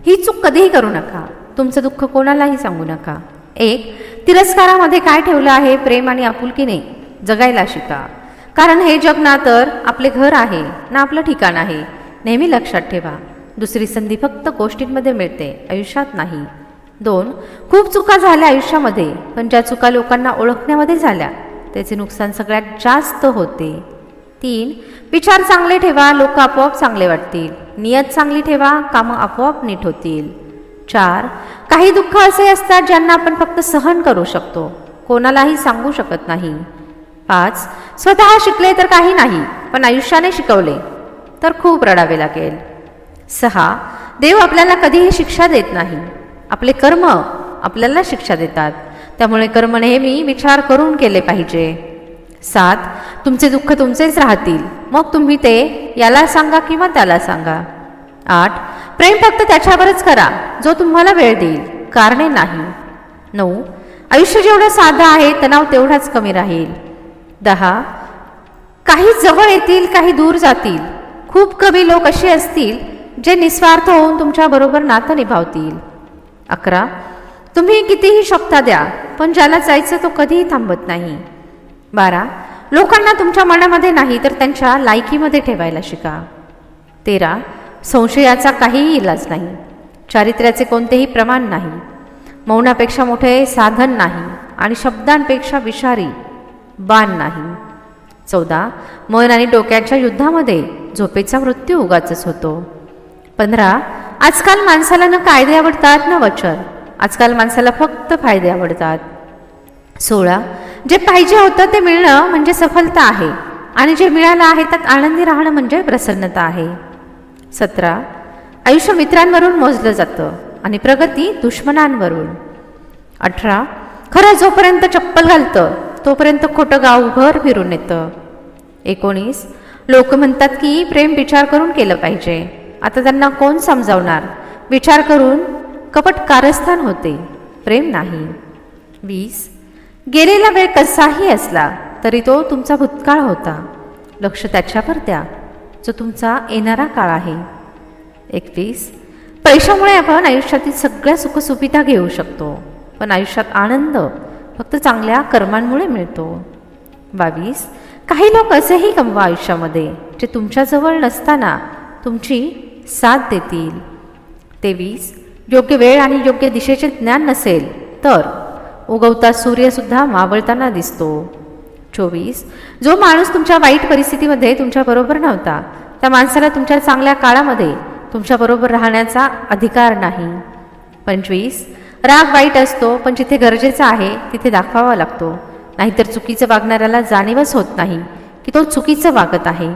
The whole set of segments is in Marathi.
ही चूक कधीही करू नका. तुमचं दुःख कोणालाही सांगू नका. 1. तिरस्कारामध्ये काय ठेवलं आहे? प्रेम आणि आपुलकीने जगायला शिका. कारण हे जग ना तर आपले घर आहे ना आपलं ठिकाण आहे. नेहमी लक्षात ठेवा, दुसरी संधी फक्त गोष्टींमध्ये मिळते, आयुष्यात नाही. 2. खूप चुका झाल्या आयुष्यामध्ये, पण ज्या चुका लोकांना ओळखण्यामध्ये झाल्या त्याचे नुकसान सगळ्यात जास्त होते. 3. विचार चांगले ठेवा, लोक आपोआप चांगले वाटतील. नियत चांगली ठेवा, कामं आपोआप नीट होतील. 4. काही दुःख असे असतात ज्यांना आपण फक्त सहन करू शकतो, कोणालाही सांगू शकत नाही. 5. स्वतः शिकले तर काही नाही, पण आयुष्याने शिकवले तर खूप रडावे लागेल. 6. देव आपल्याला कधीही शिक्षा देत नाही, आपले कर्म आपल्याला शिक्षा देतात. त्यामुळे कर्म नेहमी विचार करून केले पाहिजे. 7. तुमचे दुःख तुमचेच राहतील, मग तुम्ही ते याला सांगा किंवा त्याला सांगा. 8. प्रेम फक्त त्याच्यावरच करा जो तुम्हाला वेळ देईल, कारणे नाही. 9. आयुष्य जेवढं साधं आहे तणाव तेवढाच कमी राहील. 10. काही जवळ येतील, काही दूर जातील. खूप कमी लोक असे असतील जे निस्वार्थ होऊन तुमच्याबरोबर नातं निभावतील. 11. तुम्ही कितीही शब्द द्या, पण ज्याला जायचं तो कधीही थांबत नाही. 12. लोकांना तुमच्या मनामध्ये नाही तर त्यांच्या लायकीमध्ये ठेवायला शिका. 13. संशयाचा काहीही इलाज नाही, चारित्र्याचे कोणतेही प्रमाण नाही. मौनापेक्षा मोठे साधन नाही आणि शब्दांपेक्षा विषारी बाण नाही. 14. मन आणि डोक्याच्या युद्धामध्ये झोपेचा मृत्यू उगाचच होतो. 15. आजकाल माणसाला न कायदे आवडतात न वचन, आजकाल माणसाला फक्त फायदे आवडतात. 16. जे पाहिजे होतं ते मिळणं म्हणजे सफलता आहे आणि जे मिळालं आहे त्यात आनंदी राहणं म्हणजे प्रसन्नता आहे. 17. आयुष्य मित्रांवरून मोजलं जातं आणि प्रगती दुश्मनांवरून. 18. खरं जोपर्यंत चप्पल घालतं तोपर्यंत खोटं गावभर फिरून येतं. 19. लोक म्हणतात की प्रेम विचार करून केलं पाहिजे, आता त्यांना कोण समजावणार? विचार करून कपट कारस्थान होते, प्रेम नाही. 20. गेलेला वेळ कसाही असला तरी तो तुमचा भूतकाळ होता, लक्ष त्याच्यावर द्या जो तुमचा येणारा काळ आहे. 21. पैशामुळे आपण आयुष्यातील सगळ्या सुखसुविधा घेऊ शकतो, पण आयुष्यात आनंद फक्त चांगल्या कर्मांमुळे मिळतो. 22. काही लोक असेही कमवा आयुष्यामध्ये जे तुमच्याजवळ नसताना तुमची साथ देतील. 23. योग्य वेळ आणि योग्य दिशेचे ज्ञान नसेल तर उगवता सूर्यसुद्धा मावळताना दिसतो. 24. जो माणूस तुमच्या वाईट परिस्थितीमध्ये तुमच्याबरोबर नव्हता त्या माणसाला तुमच्या चांगल्या काळामध्ये तुमच्याबरोबर राहण्याचा अधिकार नाही. 25. राग वाईट असतो, पण जिथे गरजेचं आहे तिथे दाखवावा लागतो, नाहीतर चुकीचं वागणाऱ्याला जाणीवच होत नाही की तो चुकीचं वागत आहे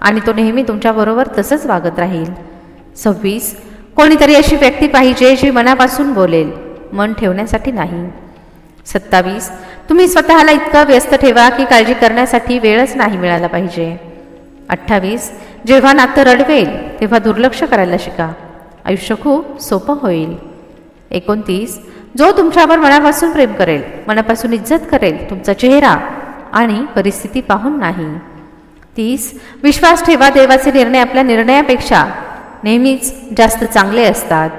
आणि तो नेहमी तुमच्याबरोबर तसंच वागत राहील. 26. कोणीतरी अशी व्यक्ती पाहिजे जी मनापासून बोलेल, मन ठेवण्यासाठी नाही. 27. तुम्ही स्वतःला इतकं व्यस्त ठेवा की काळजी करण्यासाठी वेळच नाही मिळाला पाहिजे. 28. जेव्हा नातं रडवेल तेव्हा दुर्लक्ष करायला शिका, आयुष्य खूप सोपं होईल. 29. जो तुमच्यावर मनापासून प्रेम करेल, मनापासून इज्जत करेल, तुमचा चेहरा आणि परिस्थिती पाहून नाही. 30. विश्वास ठेवा, देवाचे निर्णय आपल्या निर्णयापेक्षा नेहमीच जास्त चांगले असतात.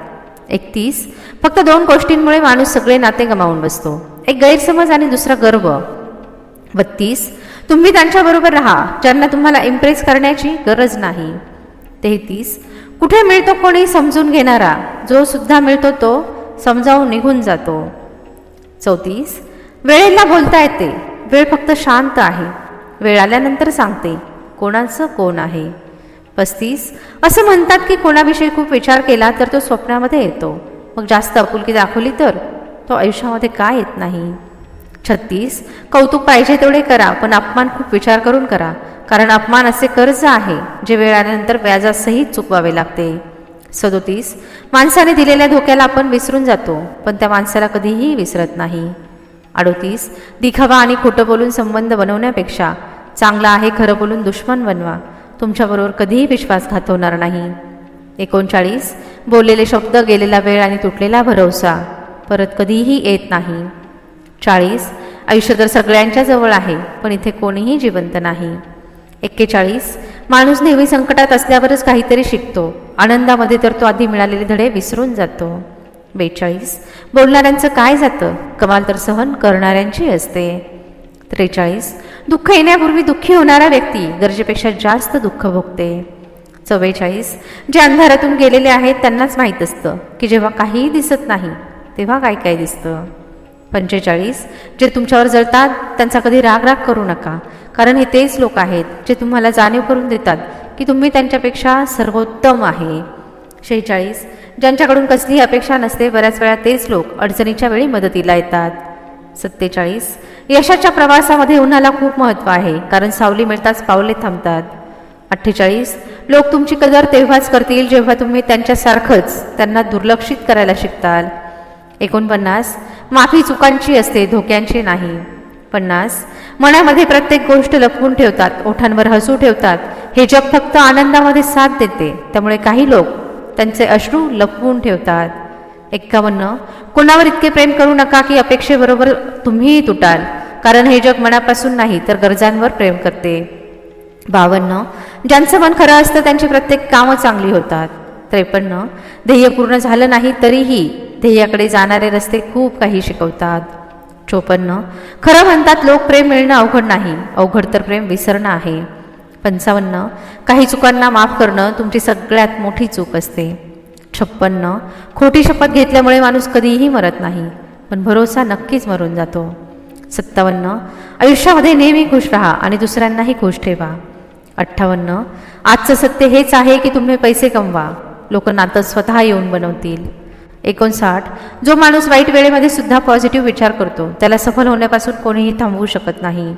31. फक्त 2 गोष्टींमुळे माणूस सगळे नाते गमावून बसतो, एक गैरसमज आणि दुसरा गर्व. 32. तुम्ही त्यांच्याबरोबर राहा ज्यांना तुम्हाला इम्प्रेस करण्याची गरज नाही. 33. कुठे मिळतो कोणी समजून घेणारा, जो सुद्धा मिळतो तो समजावून निघून जातो. 34. वेळेला बोलता येते, वेळ फक्त शांत आहे, वेळ आल्यानंतर सांगते कोणाचं कोण आहे. 35. असं म्हणतात की कोणाविषयी खूप विचार केला तर तो स्वप्नामध्ये येतो, मग जास्त आपुलकी दाखवली तर तो आयुष्यामध्ये काय येत नाही. 36. कौतुक पाहिजे तेवढे करा, पण अपमान खूप विचार करून करा, कारण अपमान असे कर्ज आहे जे वेळ आल्यानंतर व्याजासहित चुकवावे लागते. 37. माणसाने दिलेल्या धोक्याला आपण विसरून जातो, पण त्या माणसाला कधीही विसरत नाही. 38. दिखावा आणि खोटं बोलून संबंध बनवण्यापेक्षा चांगला आहे खरं बोलून दुश्मन बनवा, तुमच्याबरोबर कधीही विश्वासघात होणार नाही. 39. बोललेले शब्द, गेलेला वेळ आणि तुटलेला भरवसा परत कधीही येत नाही. 40. आयुष्य तर सगळ्यांच्या जवळ आहे, पण इथे कोणीही जिवंत नाही. 41. माणूस नेहमी संकटात असल्यावरच काहीतरी शिकतो. आनंदामध्ये तर तो आधी मिळालेले धडे विसरून जातो. 42. बोलणाऱ्यांचं काय जातं, कमाल तर सहन करणाऱ्यांची असते. 43. दुःख येण्यापूर्वी दुःखी होणारा व्यक्ती गरजेपेक्षा जास्त दुःख भोगते. 44. जे अंधारातून गेलेले आहेत त्यांनाच माहीत असतं की जेव्हा काहीही दिसत नाही तेव्हा काय काय दिसतं. 45. जे तुमच्यावर जळतात त्यांचा कधी राग करू नका, कारण हे तेच लोक आहेत जे तुम्हाला जाणीव करून देतात की तुम्ही त्यांच्यापेक्षा सर्वोत्तम आहे. 46. ज्यांच्याकडून कसलीही अपेक्षा नसते बऱ्याच वेळा तेच लोक अडचणीच्या वेळी मदतीला येतात. 47. यशाच्या प्रवासामध्ये उन्हाला खूप महत्त्व आहे, कारण सावली मिळताच पावले थांबतात. 48. लोक तुमची कदर तेव्हाच करतील जेव्हा तुम्ही त्यांच्यासारखंच त्यांना दुर्लक्षित करायला शिकताल. 49. माफी चुकांची असते, धोक्यांची नाही. 50. मनामध्ये प्रत्येक गोष्ट लपवून ठेवतात, ओठांवर हसू ठेवतात. हे जग फक्त आनंदामध्ये साथ देते, त्यामुळे काही लोक त्यांचे अश्रू लपवून ठेवतात. 51. कोणावर इतके प्रेम करू नका की अपेक्षेबरोबर तुम्हीही तुटाल, कारण हे जग मनापासून नाही तर गरजांवर प्रेम करते. 52. ज्यांचं मन खरं असतं त्यांची प्रत्येक कामं चांगली होतात. 53. ध्येय पूर्ण झालं नाही तरीही ध्येयाकडे जाणारे रस्ते खूप काही शिकवतात. 54. खरं म्हणतात लोक प्रेम मिळणं अवघड नाही, अवघड तर प्रेम विसरणं आहे. 55. काही चुकांना माफ करणं तुमची सगळ्यात मोठी चूक असते. 56. खोटी शपथ घेतल्यामुळे माणूस कधीही मरत नाही, पण भरोसा नक्कीच मरून जातो. 57. आयुष्यामध्ये नेहमी खुश राहा आणि दुसऱ्यांनाही खुश ठेवा. 58. आजचं सत्य हेच आहे की तुम्ही पैसे कमवा, लोक नातं स्वतः येऊन बनवतील. 59. जो माणूस वाईट वेळेमध्ये सुद्धा पॉझिटिव्ह विचार करतो त्याला सफल होण्यापासून कोणीही थांबवू शकत नाही.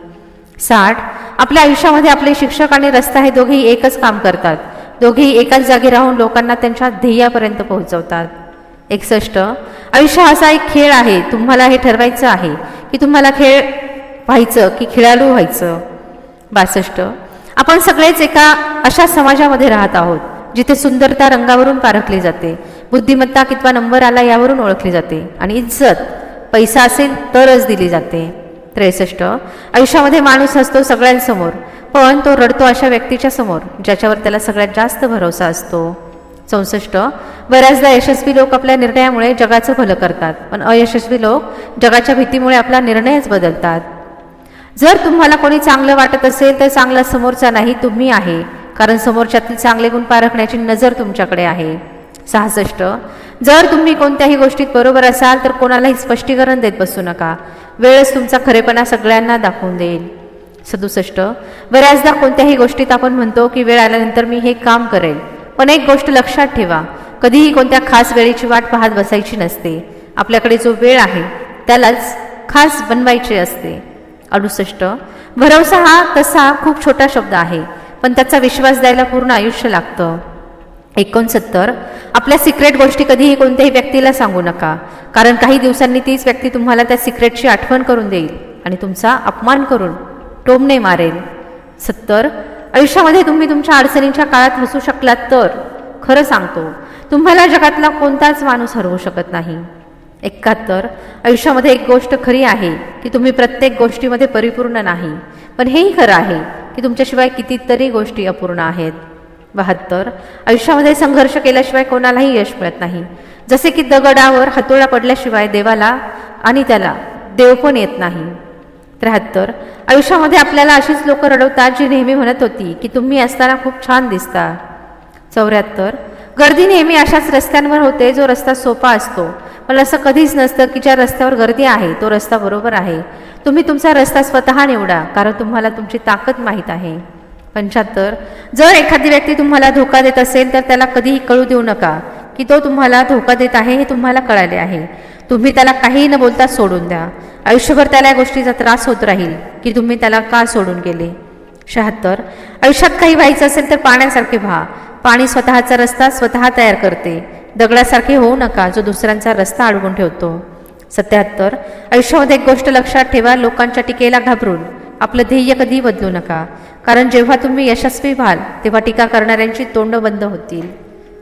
60. आपल्या आयुष्यामध्ये आपले शिक्षक आणि रस्ता हे दोघेही एकच काम करतात, दोघेही एकाच जागी राहून लोकांना त्यांच्या ध्येयापर्यंत पोहोचवतात. 61. आयुष्य असा एक खेळ आहे, तुम्हाला हे ठरवायचं आहे की तुम्हाला खेळ व्हायचं की खेळाडू व्हायचं. 62. आपण सगळेच एका अशा समाजामध्ये राहत आहोत जिथे सुंदरता रंगावरून पारखली जाते, बुद्धिमत्ता कितवा नंबर आला यावरून ओळखली जाते आणि इज्जत पैसा असेल तरच दिली जाते. 63. आयुष्यामध्ये माणूस हसतो सगळ्यांसमोर, पण तो रडतो अशा व्यक्तीच्या समोर ज्याच्यावर त्याला सगळ्यात जास्त भरोसा असतो. 64. बऱ्याचदा यशस्वी लोक आपल्या निर्णयामुळे जगाचं भलं करतात, पण अयशस्वी लोक जगाच्या भीतीमुळे आपला निर्णयच बदलतात. जर तुम्हाला कोणी चांगलं वाटत असेल तर चांगला समोरचा नाही तुम्ही आहे, कारण समोरच्यातील चांगले गुण पारखण्याची नजर तुमच्याकडे आहे. 66. जर तुम्ही कोणत्याही गोष्टीत बरोबर असाल तर कोणालाही स्पष्टीकरण देत बसू नका, वेळच तुमचा खरेपणा सगळ्यांना दाखवून देईल. 67. बऱ्याचदा कोणत्याही गोष्टीत आपण म्हणतो की वेळ आल्यानंतर मी हे काम करेल, पण एक गोष्ट लक्षात ठेवा, कधीही कोणत्या खास वेळेची वाट पाहत बसायची नसते. आपल्याकडे जो वेळ आहे त्यालाच खास बनवायचे असते. 68. भरवसा हा तसा खूप छोटा शब्द आहे, पण त्याचा विश्वास द्यायला पूर्ण आयुष्य लागतं. 69. आपल्या सिक्रेट गोष्टी कधीही कोणत्याही व्यक्तीला सांगू नका, कारण काही दिवसांनी तीच व्यक्ती तुम्हाला त्या सिक्रेटची आठवण करून देईल आणि तुमचा अपमान करून टोमणे मारेल. 70. आयुष्यामध्ये तुम्ही तुमच्या अडचणींच्या काळात हसू शकलात तर खरं सांगतो तुम्हाला जगातला कोणताच माणूस हरवू शकत नाही. 71. आयुष्यामध्ये एक गोष्ट खरी आहे की तुम्ही प्रत्येक गोष्टीमध्ये परिपूर्ण नाही, पण हेही खरं आहे की तुमच्याशिवाय कितीतरी गोष्टी अपूर्ण आहेत. 72. आयुष्यामध्ये संघर्ष केल्याशिवाय कोणालाही यश मिळत नाही, जसे की दगडावर हातोडा पडल्याशिवाय देवाला आणि त्याला देव पण येत नाही. 73. आयुष्यामध्ये आपल्याला अशीच लोक रडवतात जी नेहमी म्हणत होती की तुम्ही असताना खूप छान दिसता. 74. गर्दी नेहमी अशाच रस्त्यांवर होते जो रस्ता सोपा असतो, पण असं कधीच नसतं की ज्या रस्त्यावर गर्दी आहे तो रस्ता बरोबर आहे. तुम्ही तुमचा रस्ता स्वतः निवडा, कारण तुम्हाला तुमची ताकद माहीत आहे. 75. जर एखादी व्यक्ती तुम्हाला धोका देत असेल तर त्याला कधीही कळू देऊ नका की तो तुम्हाला धोका देत आहे हे तुम्हाला कळाले आहे. तुम्ही त्याला काहीही न बोलता सोडून द्या. आयुष्यभर त्याला या गोष्टीचा त्रास होत राहील की तुम्ही त्याला का सोडून गेले. 76. आयुष्यात काही व्हायचं असेल तर पाण्यासारखे व्हा. पाणी स्वतःचा रस्ता स्वतः तयार करते. दगडासारखे होऊ नका जो दुसऱ्यांचा रस्ता अडवून ठेवतो. 77. आयुष्यामध्ये एक गोष्ट लक्षात ठेवा, लोकांच्या टीकेला घाबरून आपलं ध्येय कधी बदलू नका, कारण जेव्हा तुम्ही यशस्वी व्हाल तेव्हा टीका करणाऱ्यांची तोंड बंद होतील.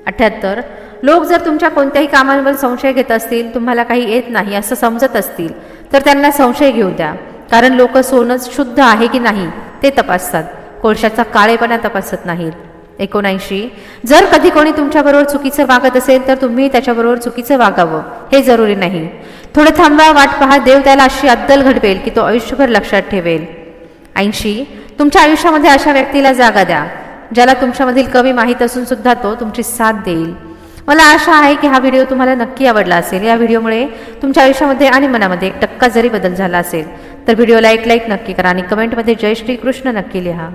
78. लोक जर तुमच्या कोणत्याही कामांवर संशय घेत असतील, तुम्हाला काही येत नाही असं समजत असतील तर त्यांना संशय घेऊ द्या, कारण लोक सोनं शुद्ध आहे की नाही ते तपासतात, कोळशाचा काळेपणा तपासत नाहीत. 79. जर कधी कोणी तुमच्याबरोबर चुकीचं वागत असेल तर तुम्ही त्याच्याबरोबर चुकीचं वागावं हे जरुरी नाही. थोडं थांबा, वाट पहा, देव त्याला अशी अद्दल घडवेल की तो आयुष्यभर लक्षात ठेवेल. 80. तुमच्या आयुष्यामध्ये अशा व्यक्तीला जागा द्या ज्याला तुमच्यामधील कमी माहीत असून सुद्धा तो तुमची साथ देईल. मला आशा आहे की हा व्हिडिओ तुम्हाला नक्की आवडला असेल. या व्हिडिओमुळे तुमच्या आयुष्यामध्ये आणि मनामध्ये 1% जरी बदल झाला असेल तर व्हिडिओला एक लाईक नक्की करा आणि कमेंटमध्ये जय श्री कृष्ण नक्की लिहा.